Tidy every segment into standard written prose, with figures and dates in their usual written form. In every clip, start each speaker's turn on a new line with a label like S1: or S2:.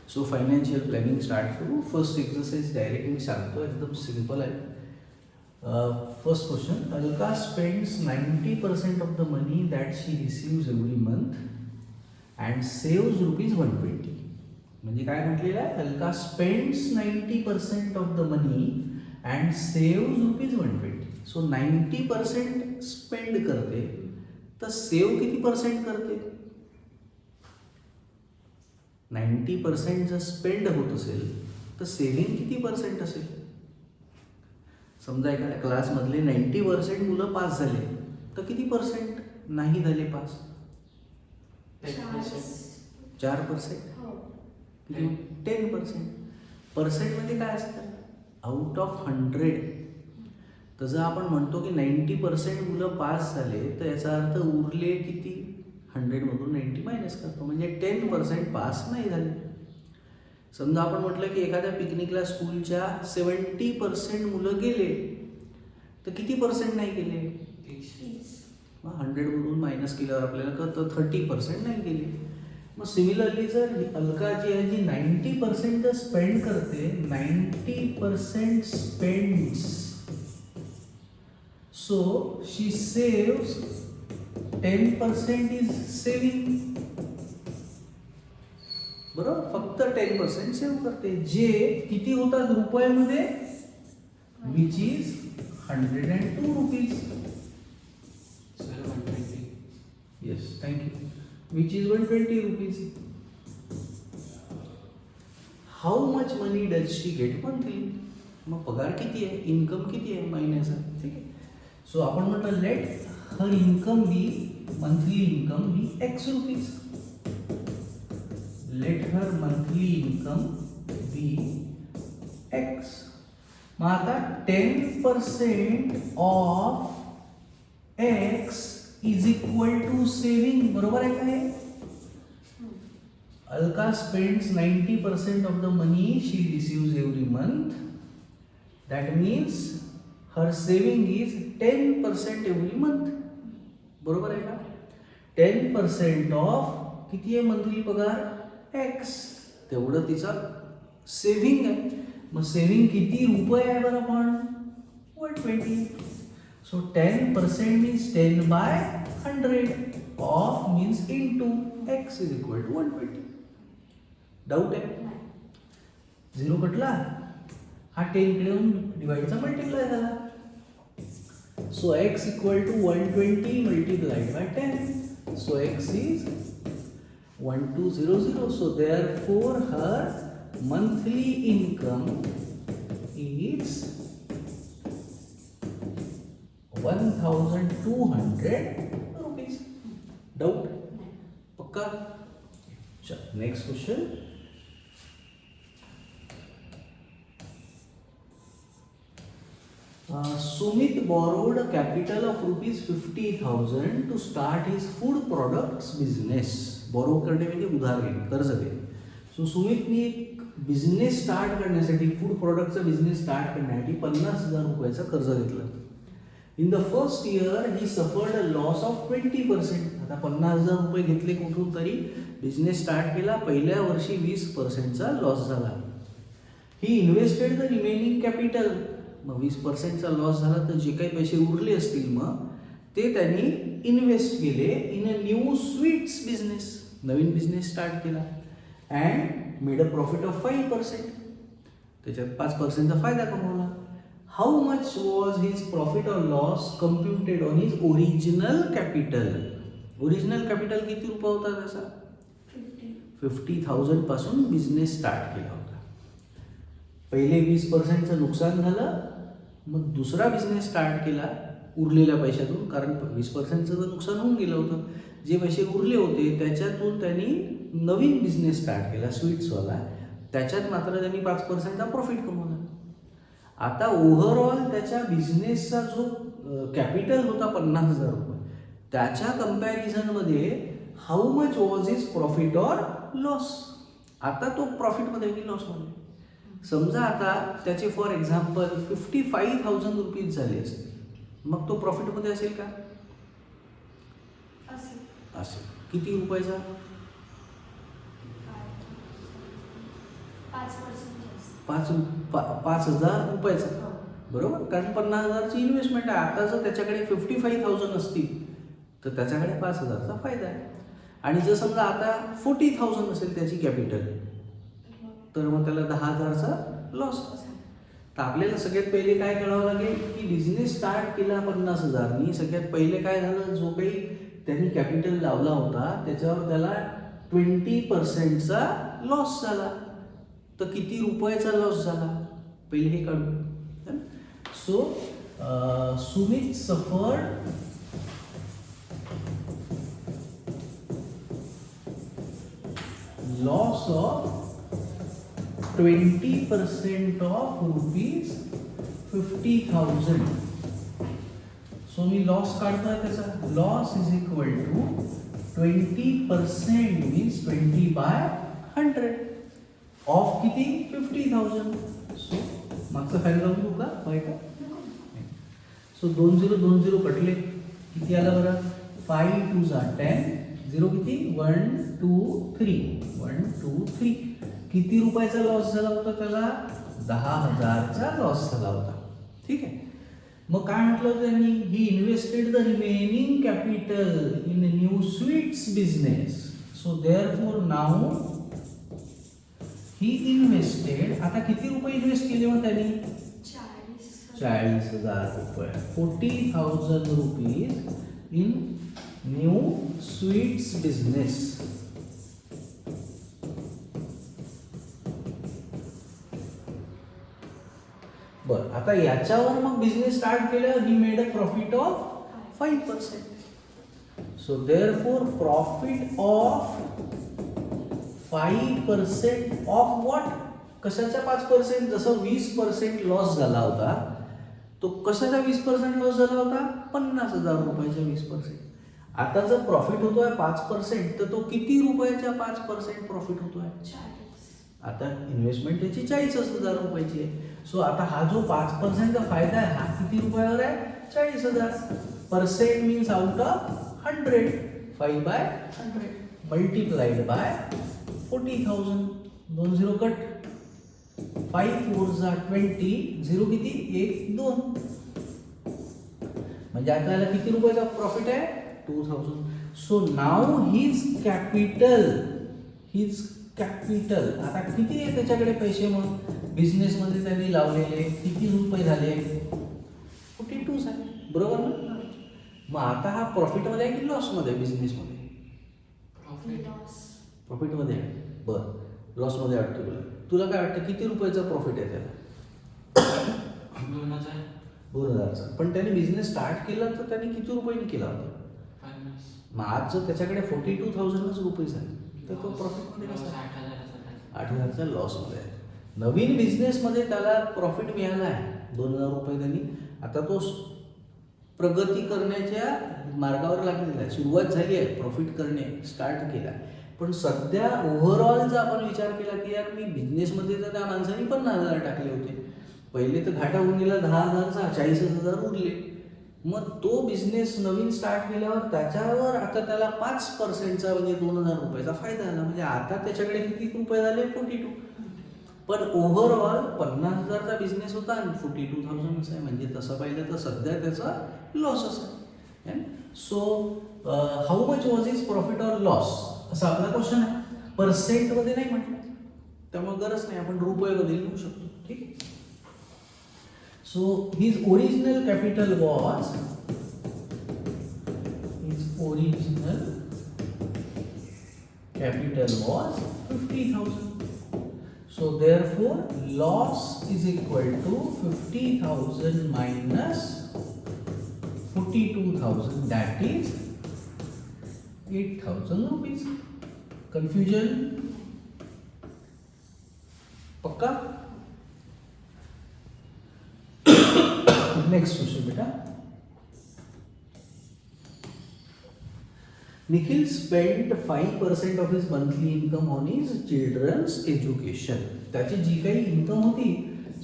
S1: So financial planning start करू. First exercise direct मी सांगतो, एकदम सिम्पल आहे. First question, Alka spends 90% of the money that she receives every month and saves ₹120. म्हणजे काय म्हटलेलं आहे, Alka spends 90% of the money and saves ₹120. So 90% spend करते, तर सेव्ह किती पर्सेंट करते? 90% जर स्पेंड होत असेल तर सेव्हिंग किती पर्सेंट असेल? समजा एखाद्या क्लासमधले 90% मुलं पास झाले, तर किती पर्सेंट नाही झाले पास? 4%. किती? 10%. पर्सेंटमध्ये काय असतं? Out of 100. तर जर आपण म्हणतो की 90% मुलं पास झाले, तर याचा अर्थ उरले किती? 100मधून 90 मायनस करतो, म्हणजे 10% पास नाही झाले. समजा आपण म्हटलं की एखाद्या पिकनिकला स्कूलच्या 70% मुलं गेले, तर किती पर्सेंट नाही गेले? 100मधून मायनस केल्यावर आपल्याला कळतं 30% नाही गेले. मग सिमिलरली जर अलका जी आहे जी 90% जर स्पेंड करते, 90% spends, so she saves 10% is saving. बरोबर, फक्त 10% सेव्ह करते, जे किती होतात रुपयामध्ये? Which is 102 rupees. Yes, thank you. Which is 120 rupees. How much money does she get monthly? मग पगार किती आहे, इन्कम किती आहे महिन्याचा? ठीक आहे. सो आपण म्हटलं let her income be, monthly income be X rupees. Let her monthly income be X. मग आता 10% of X is equal to saving. बरोबर आहे का हे? Alka spends 90% of the money she receives every month. That means her saving is 10% every month. बरोबर आहे का? 10% of किती आहे मंथली पगार? X. तेवढं तिचा सेव्हिंग आहे. मग सेव्हिंग किती रुपये आहे बरं पण? 120. So 10% means 10/100 of means into X is equal to 120. Doubt आहे? 0 कटला, हा 10 इकडे येऊन डिवाइडचा मल्टिप्लाय झाला. So X equal to 120 multiplied by 10. So X is 1200. So therefore her monthly income is 1200 rupees. Doubt? पक्का? चल next question. Sumit borrowed a capital of ₹50,000 to start his food products business. Borrow करणे म्हणजे उधार घेणे, कर्ज घेणे. So सुमितने एक बिझनेस स्टार्ट करण्यासाठी, फूड प्रोडक्टचा बिझनेस स्टार्ट करण्यासाठी 50,000 रुपयाचं कर्ज घेतलं. In the first year he suffered a loss of 20%. आता 50,000 रुपये घेतले कुठून तरी, बिझनेस स्टार्ट केला, पहिल्या वर्षी 20%चा लॉस झाला. ही इन्व्हेस्टेड द रिमेनिंग कॅपिटल. मग 20%चा लॉस झाला, तर जे काही पैसे उरले असतील मग ते त्यांनी इन्व्हेस्ट केले in a new sweets business. नवीन बिझनेस स्टार्ट केला and made a profit of 5%. त्याच्यात 5%चा फायदा कमवला. How much was his profit or loss computed on his original capital? Original capital किती रुपये होता त्याचा? 50,000 पासून बिझनेस स्टार्ट केला होता. पहिले 20%चं नुकसान झालं, मग दुसरा बिझनेस स्टार्ट केला उरलेल्या पैशातून, कारण 20%चं नुकसान होऊन गेलं होतं. जे पैसे उरले होते त्याच्यातून त्यांनी नवीन बिझनेस स्टार्ट केला स्वीट्सवाला. त्याच्यात मात्र त्यांनी 5%चा प्रॉफिट कमवला. आता ओव्हरऑल त्याच्या बिझनेसचा जो कॅपिटल होता 50,000 रुपये, त्याच्या कम्पॅरिझनमध्ये how much was his profit or loss? आता तो प्रॉफिटमध्ये की लॉसमध्ये? समजा आता त्याचे फॉर एक्झाम्पल 55,000 रुपीज झाले असते, मग तो प्रॉफिटमध्ये असेल का? असेल. किती रुपयाचा? 5,000 रुपयाचा, बरोबर. कारण 50,000ची इन्व्हेस्टमेंट आहे. आता जर त्याच्याकडे 55,000 असतील तर त्याच्याकडे 5,000चा फायदा आहे. आणि जर समजा आता 40,000 असेल त्याची कॅपिटल, तर मग त्याला 10,000चा लॉस. तर आपल्याला सगळ्यात पहिले काय करावं लागेल की बिझनेस स्टार्ट केला 50,000नी. सगळ्यात पहिले काय झालं, जो काही त्यांनी कॅपिटल लावला होता त्याच्यावर त्याला 20%चा लॉस झाला. तर किती रुपयाचा लॉस झाला पहिले हे काढू. So Sumit suffered loss of 20% of ₹50,000. So मी लॉस काढतोय त्याचा. Loss is equal to 20% means 20/100 of किती 50,000. सो मागचं फाईल लावून घेऊ का माहिती. सो 2 0 कटले, किती आलं बरं. 5 2 10, 0 किती 1 2 3, 1 2 3. किती रुपयाचा लॉस झाला होता त्याला, 10,000चा लॉस झाला होता. ठीक आहे. मग काय म्हटलं होतं त्यांनी, he invested the remaining capital in new sweets business. So therefore now he invested. आता किती रुपये इन्व्हेस्ट केले मग त्यांनी, 40,000 रुपये. 40,000 rupees in new sweets business. बरं, आता याच्यावर मग बिझनेस स्टार्ट केलं. He made a profit of 5%. So therefore profit of 5% of what, कशाचा 5%. जसं 20% लॉस झाला होता, तो कशाचा 20% लॉस झाला होता, 50,000 रुपयाचा 20%. आता जर प्रॉफिट होतोय 5%, तर तो किती रुपयाचा 5% प्रॉफिट होतोय. आता इन्व्हेस्टमेंट त्याची 40,000 रुपयाची आहे. सो आता हा जो 5%चा फायदा आहे, हा किती रुपयावर आहे, 40,000. Percent means out of 100. 5/100 multiplied by 40,000. 2 0 cut. 5 4 20, 0 किती 1 2. म्हणजे आता याला किती रुपयाचा प्रॉफिट आहे, 2,000. सो नाव हिज कॅपिटल आता किती आहे त्याच्याकडे पैसे. मग बिझनेसमध्ये त्यांनी लावलेले किती रुपये झाले, 42 झाले, बरोबर ना. मग आता हा प्रॉफिटमध्ये आहे की लॉसमध्ये, बिझनेसमध्ये प्रॉफिटमध्ये आहे. बरं, लॉसमध्ये वाटतं तुला काय वाटतं किती रुपयाचा प्रॉफिट आहे त्याला. 2,000चा. पण त्याने बिझनेस स्टार्ट केला तर त्याने किती रुपयांनी केला होता. मग आज जर त्याच्याकडे 42,000च रुपये झाले तर तो प्रॉफिटमध्ये कसा, 8,000चा लॉसमध्ये आहे. नवीन बिझनेसमध्ये त्याला प्रॉफिट मिळाला आहे 2,000 रुपये त्यांनी. आता तो प्रगती करण्याच्या मार्गावर लागलेला आहे, सुरुवात झाली आहे प्रॉफिट करणे, स्टार्ट केला. पण सध्या ओव्हरऑल जर आपण विचार केला की यार मी बिझनेसमध्ये तर त्या माणसाने 50,000 टाकले होते, पहिले तर घाटा होऊन गेला 10,000चा, 40,000 उरले. मग तो बिझनेस नवीन स्टार्ट केल्यावर त्याच्यावर आता त्याला 5%चा म्हणजे 2,000 रुपयाचा फायदा झाला. म्हणजे आता त्याच्याकडे किती रुपये झाले, 42. पण ओव्हरऑल 50,000चा बिझनेस होता आणि 42,000 आहे. म्हणजे तसं पाहिलं तर सध्या त्याचा लॉसच आहे. So how much was is profit or loss असा आपला क्वेश्चन आहे. पर्सेंटमध्ये नाही म्हटलं, त्यामुळे गरज नाही, आपण रुपयामध्ये लिहू शकतो. ठीक आहे. So his original capital was 50,000. So therefore loss is equal to 50,000 minus 42,000, that is 8,000 rupees. Confusion? पक्का? नेक्स्ट क्वेश्चन बेटा. Nikhil spend 5% of his monthly income on his children's education. त्याची जी काही इन्कम होती,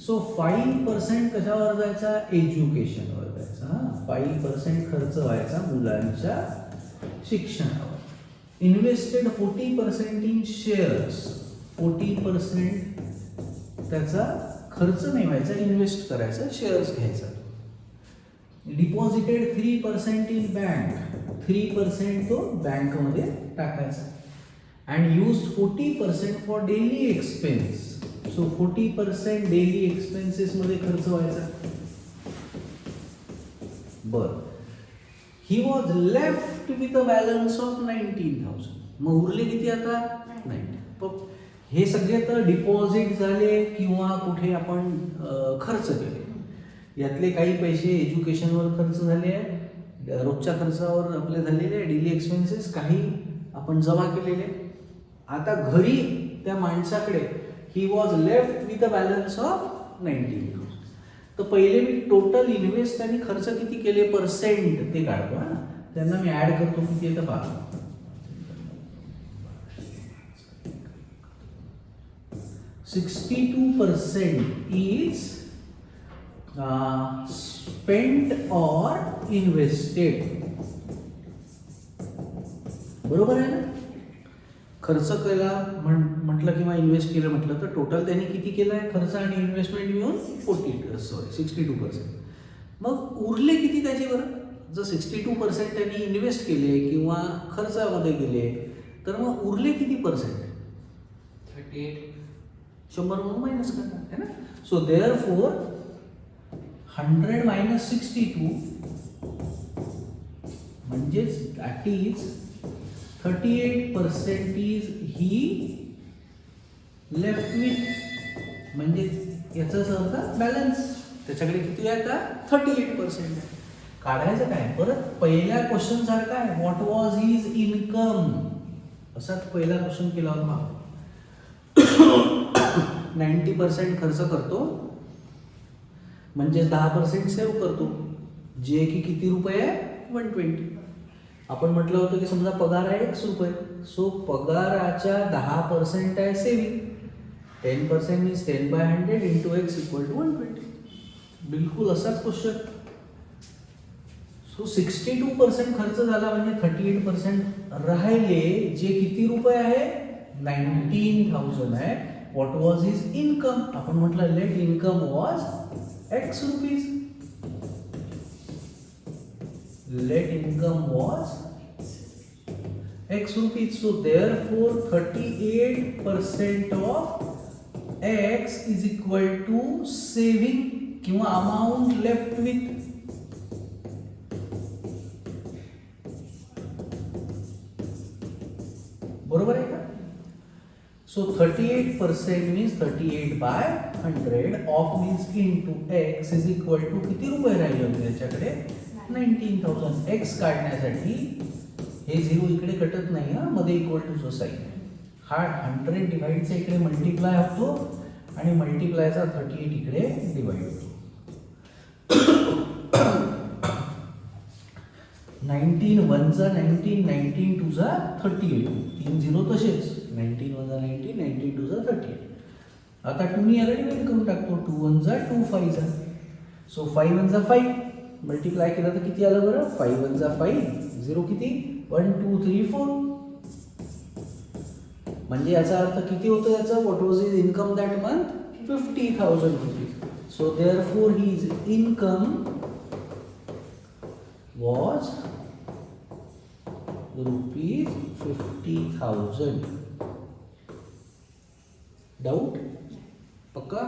S1: सो 5% कशावर जायचा, एज्युकेशनवर जायचा. 5% खर्च व्हायचा मुलांच्या शिक्षणावर. इन्व्हेस्टेड 40% इन शेअर्स, 40% त्याचा खर्च नाही व्हायचा, इन्व्हेस्ट करायचा, शेअर्स घ्यायचा. डिपॉझिटेड 3% इन बँक, 3% तो बँकमध्ये टाकायचा. And use 40% for daily expense. So 40% daily एक्सपेन्सेसमध्ये खर्च व्हायचा. बरं, he was left with a balance of 19,000. मग उरले किती आता? 90. हे सगळे तर डिपॉझिट झाले किंवा कुठे आपण खर्च केले. यातले काही पैसे एज्युकेशनवर खर्च झाले आहे, रोजच्या खर्चावर आपले झालेले आहे, डेली एक्सपेन्सेस काही आपण जमा केलेले. आता घरी त्या माणसाकडे ही was left with a balance of 19,000. तर पहिले मी टोटल इन्व्हेस्ट आणि खर्च किती केले पर्सेंट ते काढतो. त्यांना मी ॲड करतो किती येतं पहा. 62% is spent or invested. बरोबर आहे ना? खर्च केला म्हटलं किंवा इन्व्हेस्ट केलं म्हटलं तर टोटल त्यांनी किती केलं आहे खर्च आणि इन्व्हेस्टमेंट मिळून 62%. मग उरले किती त्याचे बरं? जर 62% त्यांनी इन्व्हेस्ट केले किंवा खर्चामध्ये गेले तर मग उरले किती पर्सेंट?
S2: 38.
S1: 100 म्हणून मायनस करणार आहे ना. सो देअरफॉर 100 मायनस 62 म्हणजेच that is 38% is he left with, म्हणजे याचाच अर्थ बॅलन्स त्याच्याकडे किती आहे आता? 38% आहे. काढायचं काय? परत पहिल्या क्वेश्चन सारखा आहे, व्हॉट वॉज हिज इन्कम, असाच पहिला क्वेश्चन केला होता. 90% खर्च करतो म्हणजे 10% सेव्ह करतो, जे की किती रुपये आहे? 120. आपण म्हटलं होतं की समजा पगार आहे 1 रुपये, सो पगाराच्या 10% आहे saving. 10% means 10/100 into x equal to 120. बिलकुल असाच क्वेश्चन. सो 62% खर्च झाला म्हणजे 38% राहिले, जे किती रुपये आहे? 19,000 आहे. What was his income? आपण म्हटलं let income was x rupees. Let income was x rupees. So therefore 38% of x is equal to saving किंवा amount left with. बरोबर आहे का? So 38% means 38/100 of means into x is equal to किती रुपये राहिले होते त्याच्याकडे? 19,000. x काढण्यासाठी हे 0 इकडे कटत नाही हा, मध्ये इक्वल टू साइन. हा 100 डिवाइडचा इकडे मल्टिप्लाय होतो आणि मल्टिप्लायचा 38 इकडे डिवाइड होतो. 19 1 जा 19, 19 2 जा 38. 3 0 तसेच. 19 1 जा 19, 19 2 जा 38. आता 2 ने याला डिवाइड करून टाकतो. 2 1 जा 2, 5 जा. सो 5 1 जा 5. मल्टिप्लाय केलं तर किती आलं बरं? 5 1 जा 5, 0 किती? 1 2 3 4. म्हणजे याचा अर्थ किती होतं याचा? What was his income that month? 50,000 rupees. So therefore his income was rupees 50,000. Doubt? पक्का?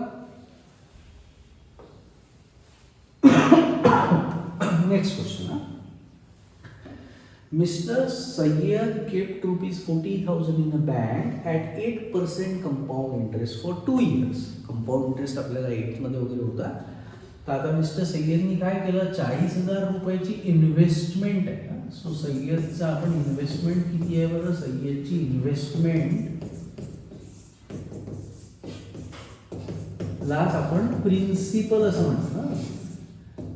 S1: Next question. Mr. Sayyed kept rupees 40,000 in a bank at 8% compound interest for 2 years. Compound interest आपल्याला 8 मध्ये वगैरे होता. तर आता मिस्टर सय्यदनी काय केलं? 40,000 रुपयाची इन्व्हेस्टमेंट आहे. सो सय्यदचा आपण इन्व्हेस्टमेंट किती आहे बरं? सय्यदची इन्व्हेस्टमेंट लाच आपण प्रिन्सिपल असं म्हणतो.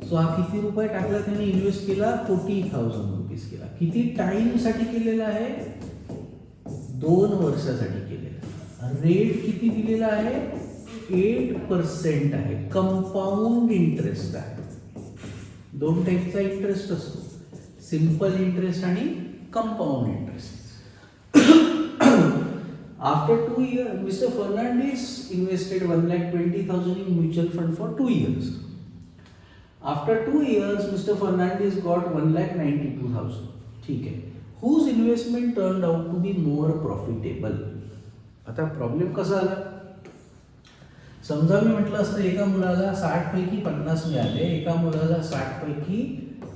S1: सो हा किती रुपये टाकला त्याने? इन्व्हेस्ट केला 40,000 रुपीज केला. किती टाइम साठी केलेला आहे? 2 वर्षासाठी केलेला. रेट किती दिलेला आहे? 8% आहे. कंपाऊंड इंटरेस्ट आहे. 2 टाईपचा इंटरेस्ट असतो, सिंपल इंटरेस्ट आणि compound interest. After 2 years, Mr. Fernandez invested 1,20,000 in mutual fund for 2 years. After 2 years, Mr. Fernandez got 1,92,000. ठीक आहे. Whose investment turned out to be more profitable? आता प्रॉब्लेम कसा आला? समजा मी म्हटलं असतं एका मुलाला 60 पैकी 50 मिळाले, एका मुलाला 60 पैकी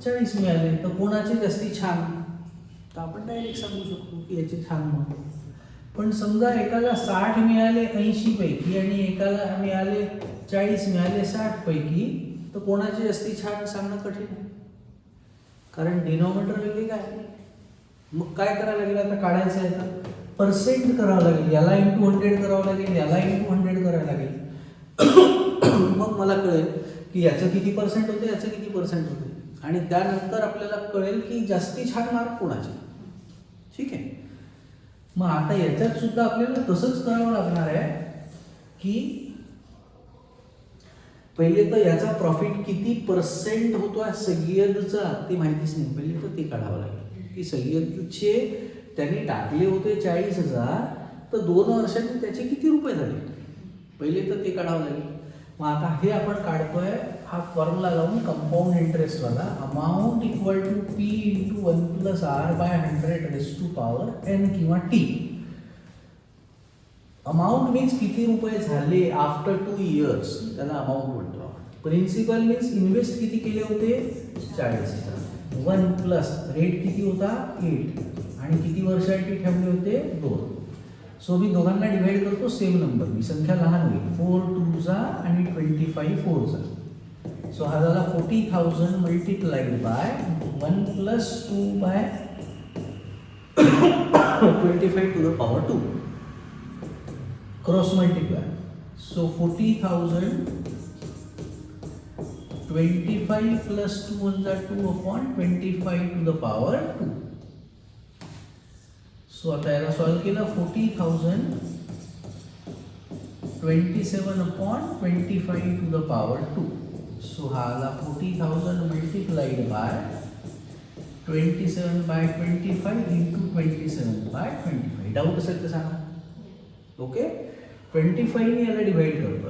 S1: 40 मिळाले, तर कोणाचे जास्ती छान? तर आपण डायरेक्ट सांगू शकतो की याचे छान म्हणून. पण समजा एकाला 60 मिळाले 80 पैकी आणि एकाला मिळाले 40 मिळाले 60 पैकी, तर कोणाचे जास्ती छान सांगणं कठीण आहे, कारण डिनॉमिनेटर वेगळे काय. मग काय करायला लागेल आता? काढायचं आहे तर पर्सेंट करावं लागेल, याला इंटू 100 करावं लागेल, याला इंटू 100 करायला लागेल. मग मला कळेल की याचं किती पर्सेंट होते, याचं किती पर्सेंट होते, आणि त्यानंतर आपल्याला कळेल की जास्ती छान मार्क कोणाचे. ठीक आहे. मग आता याच्यात सुद्धा आपल्याला तसंच करावं लागणार आहे की पहिले तर याचा प्रॉफिट किती पर्सेंट होतो आहे सय्यदचा ते माहितीच नाही, पहिले तर ते काढावं लागेल की सय्यदचे त्यांनी टाकले होते 40,000, तर 2 वर्षांनी त्याचे किती रुपये झाले, पहिले तर ते काढावं लागेल. मग आता हे आपण काढतोय हा फॉर्म्युला लावून कंपाऊंड इंटरेस्टवाला, amount equal to p into 1 plus r by 100 raise to power n किंवा टी. अमाऊंट मीन्स किती रुपये झाले आफ्टर 2 इयर्स, त्याला अमाऊंट म्हणतो. प्रिन्सिपल मीन्स इन्व्हेस्ट किती केले होते 40,000. 1 प्लस रेट किती होता 8 आणि किती वर्षासाठी ठेवले होते 2. सो मी दोघांना डिवाइड करतो सेम नंबर, मी संख्या लहान होईल, 4 2 आणि 25 4. सो हा झाला 40,000 multiplied by 1 plus 2 by 25 to the power 2. Cross multiply. So 40,000 25 plus 2 2 upon 25 to the power 2. So आता याला सॉल्व केलं, 40,000 27 upon 25 to the power 2. So हा आला 40,000 multiplied by 27 by 25 into 27 by 25. Doubt असेल तर सांगा. ओके. 25 ने याला डिवाइड करतो,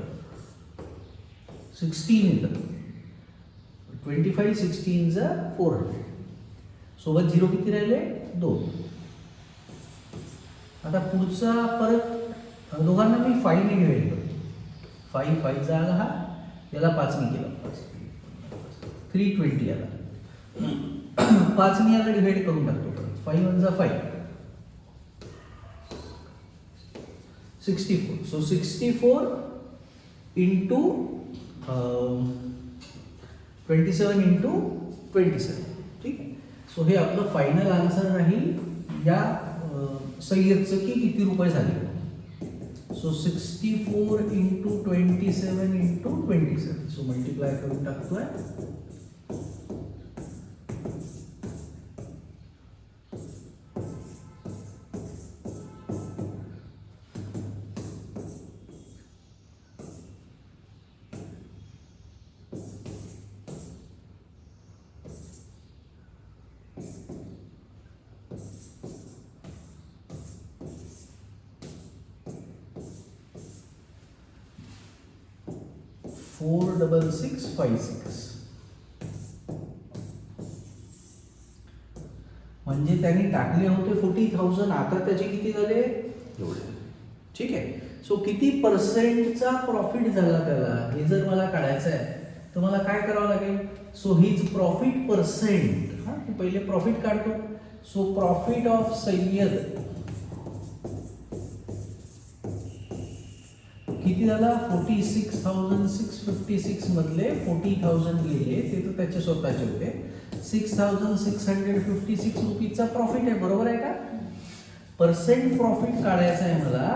S1: 16 येतं, 25 16 चा 400. सोबत 0 किती राहिले 2. आता पुढचा परत दोघांना मी 5 ने डिवाइड करतो. 5 5 चा आला हा, याला 5 ने केला 320 आला. 5 ने याला डिवाइड करून टाकतो परत, 5 1 जा 5 64. So 64 into 27 into 27. ठीक आहे. सो हे आपलं फायनल आन्सर राहील या सय्यदचं की किती रुपये झाले. So 64 into 27 into 27. So multiply करून टाकतोय. फोर 6656. म्हणजे त्यांनी टाकले होते 40,000, आता त्याचे किती झाले एवढे. ठीक आहे. सो किती पर्सेंटचा प्रॉफिट झाला त्याला हे जर मला काढायचं आहे तर मला काय करावं लागेल. सो हीच प्रॉफिट पर्सेंट. हां, पहिले प्रॉफिट काढतो. सो प्रॉफिट ऑफ सय्यद किती झाला 46,656 मधले 40,000 गेले ते तर त्याचे स्वतःचे होते. 6,656 रुपीजचा प्रॉफिट आहे, बरोबर आहे का. पर्सेंट प्रॉफिट काढायचं आहे मला,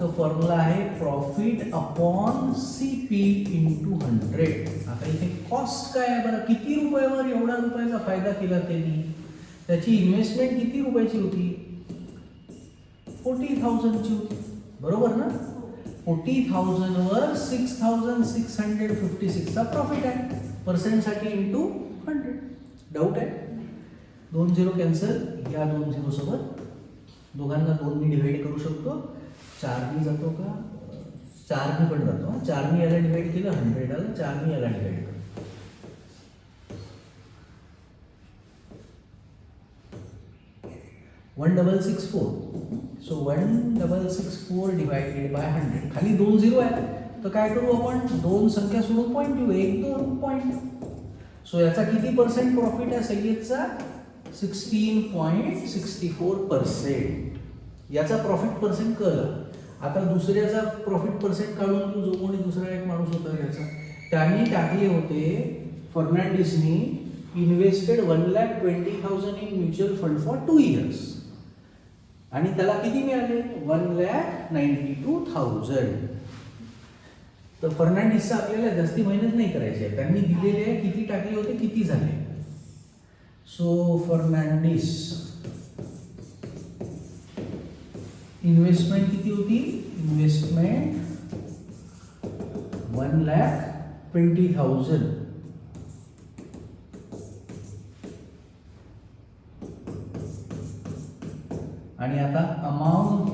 S1: तर फॉर्म्युला आहे प्रॉफिट अपॉन CP इंटू 100. आता इथे कॉस्ट काय आहे बरं, किती रुपयावर एवढा रुपयाचा फायदा केला त्यांनी, त्याची इन्व्हेस्टमेंट किती रुपयाची होती 40,000ची होती, बरोबर ना. 40,000 वर 6,656 चा प्रॉफिट आहे. पर्सेंटसाठी इंटू 100. डाऊट आहे. 2 0 कॅन्सल, या 2 0 सोबत दोघांना 2 ने डिवाइड करू शकतो. 4 जातो का 4 पण जातो. 4 याला डिवाइड केलं 100 आलं, 4 याला डिवाइड केलं 1664. So 1664 divided by 100. खाली 2 झिरो आहे तर काय करू आपण, 2 संख्या सोडून पॉईंट घेऊ, 1 2 पॉईंट. सो याचा किती पर्सेंट प्रॉफिट आहे सय्यदचा, 16.64%. याचा प्रॉफिट पर्सेंट कळला. आता दुसऱ्याचा प्रॉफिट पर्सेंट काढून घेऊ. जो कोणी दुसरा एक माणूस होता याचा, त्यांनी टाकले होते, फर्नांडिसनी invested 1,20,000 in mutual fund for 2 years आणि त्याला किती मिळाले, 1,92,000. तर फर्नांडिसचा आपल्याला जास्ती मेहनत नाही करायची आहे, त्यांनी दिलेले आहे किती टाकले होते किती झाले. सो फर्नांडिस इन्व्हेस्टमेंट किती होती, इन्व्हेस्टमेंट 1,20,000 आणि आता अमाऊंट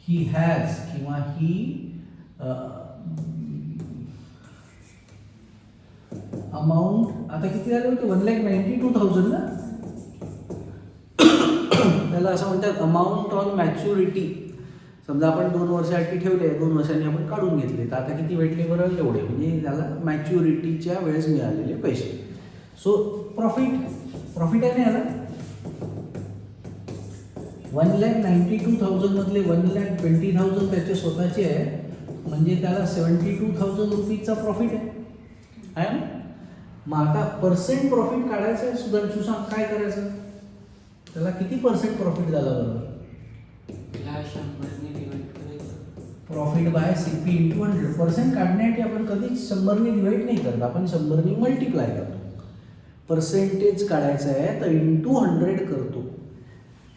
S1: ही हॅज किंवा ही अमाऊंट आता किती झाले होते, 1,92,000 ना. त्याला असं म्हणतात अमाऊंट ऑन मॅच्युरिटी. समजा आपण 2 वर्षासाठी ठेवले, 2 वर्षांनी आपण काढून घेतले, तर आता किती भेटले बरं, एवढे. म्हणजे त्याला मॅच्युरिटीच्या वेळेस मिळालेले पैसे. सो प्रॉफिट आहे ना याला. 1,92,000 मधले 1,20,000 त्याचे स्वतःचे आहे, म्हणजे त्याला 72,000 रुपीजचा प्रॉफिट आहे ना. मग आता पर्सेंट प्रॉफिट काढायचं आहे. सुधांशू सांग काय करायचं, त्याला किती पर्सेंट प्रॉफिट झाला बरोबर,
S2: तिला 100 ने डिवाइड करायचं.
S1: Profit by CP into 100. Percent काढण्यासाठी आपण कधीच 100 ने डिवाइड नाही करत, आपण 100 ने मल्टिप्लाय करतो. पर्सेंटेज काढायचं आहे तर इंटू 100 करतो.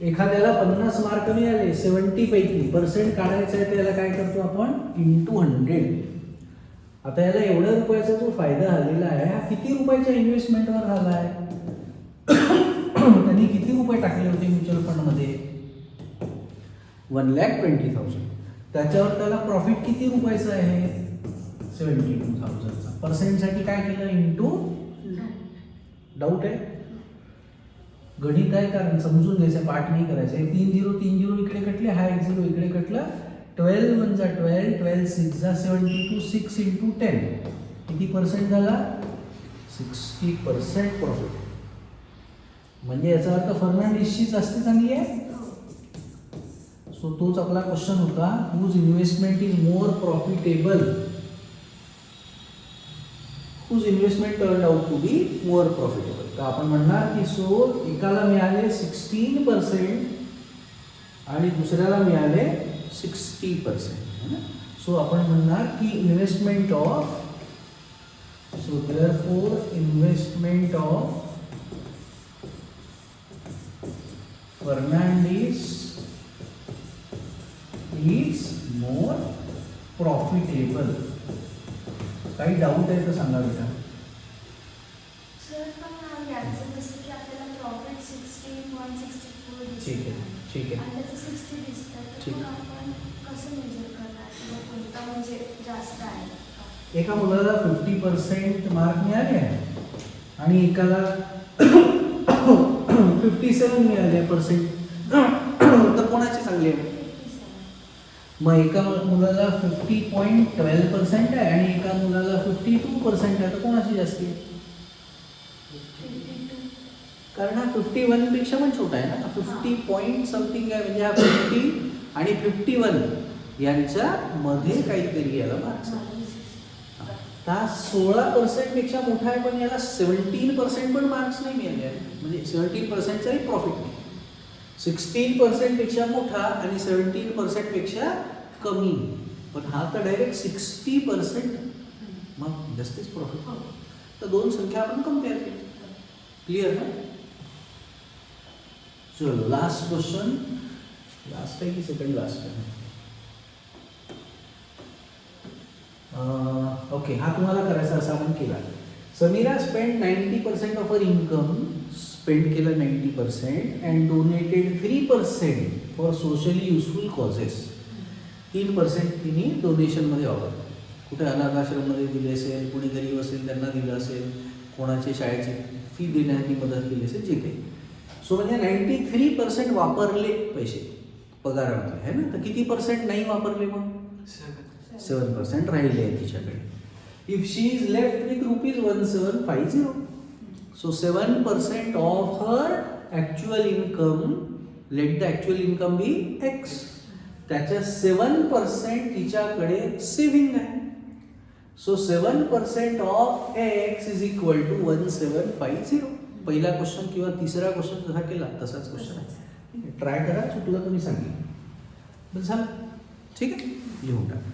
S1: एखाद्याला 50 मार्क मिळाले 70 पैकी, पर्सेंट काढायचं आहे त्याला काय करतो आपण, इंटू 100. आता याला एवढ्या रुपयाचा जो फायदा झालेला आहे हा किती रुपयाच्या इन्व्हेस्टमेंटवर झाला आहे. त्यांनी किती रुपये टाकले होते म्युच्युअल फंडमध्ये, 1,20,000. त्याच्यावर त्याला प्रॉफिट किती रुपयाचं आहे, 72,000चा. पर्सेंटसाठी काय केलं, इंटू. डाऊट आहे, गणित आहे कारण समजून घ्यायचं, पाठ नाही करायचं. 3 0 इकडे कटले, हा 1 0 इकडे कटला. 12 म्हणजे 12, 12 6 जा 72, 6 इंटू 10 किती पर्सेंट झाला, 60% प्रॉफिट. म्हणजे याचा अर्थ फर्नांडिसची जास्त चांगली आहे. सो तोच आपला क्वेश्चन होता, whose investment is more profitable, whose investment turn out to be more profitable. तर आपण म्हणणार की सो एकाला मिळाले 16% आणि दुसऱ्याला मिळाले 60%. सो आपण म्हणणार की investment of, so therefore investment of Fernandes is more profitable. काही डाऊट आहे तर सांगा बेटा.
S3: सर पण याचं जसं की आपल्याला प्रॉफिट 16.64
S1: ठीक आहे, ठीक आहे.
S3: आणि त्याचं 60 दिसतं,
S1: ठीक.
S3: तर मग आपण कसं मेजर करणार किंवा कोणता म्हणजे जास्त आहे का?
S1: एका मुलाला 50% मार्क मिळाले आहे आणि एकाला 57 मिळाले पर्सेंट, तर कोणाची चांगली आहे.
S3: 57.
S1: मग एका मुलाला 50.12% आहे आणि एका मुलाला 52% आहे, तर कोणाची जास्ती आहे.
S3: 52.
S1: कारण हा 51 पेक्षा पण छोटा आहे ना, 50 पॉईंट समथिंग आहे. म्हणजे हा 50 आणि 51 यांच्या मध्ये काहीतरी याला मार्क्स आहे. हा 16% पेक्षा मोठा आहे पण याला 17% पण मार्क्स नाही मिळाले आहे. म्हणजे 17%चाही प्रॉफिट नाही. 16% पेक्षा मोठा आणि 17% पेक्षा कमी, पण हा तर डायरेक्ट 60%. मग जास्तीच प्रॉफिट. तर दोन संख्या आपण कम्पेअर केली. क्लिअर ना. चलो लास्ट क्वेश्चन. लास्ट आहे की सेकंड लास्ट आहे. ओके, हा तुम्हाला करायचा असा आपण केला. Samira spend 90% of her income, spend केलं 90% and donated 3% for socially useful causes 3% तिने डोनेशनमध्ये वापरलं. कुठे अनाथ आश्रममध्ये दिले असेल, कुणी गरीब असेल त्यांना दिलं असेल, कोणाची शाळेची फी देण्यासाठी मदत केली असेल, जे काही. सो म्हणजे 93% वापरले पैसे पगारामध्ये आहे ना. तर किती पर्सेंट नाही वापरले मग? 7% राहिले आहे तिच्याकडे. If she is left with ₹1750. So 7% of her actual income, let the actual income be X. त्याच्या 7% तिच्याकडे सेव्हिंग आहे. So 7% of X is equal to 1750. पहिला क्वेश्चन किंवा तिसरा क्वेश्चन जसा केला तसाच क्वेश्चन आहे. ट्राय करा, चुकलं तर मी सांगेन. बस झालं, ठीक आहे, लिहून टाका.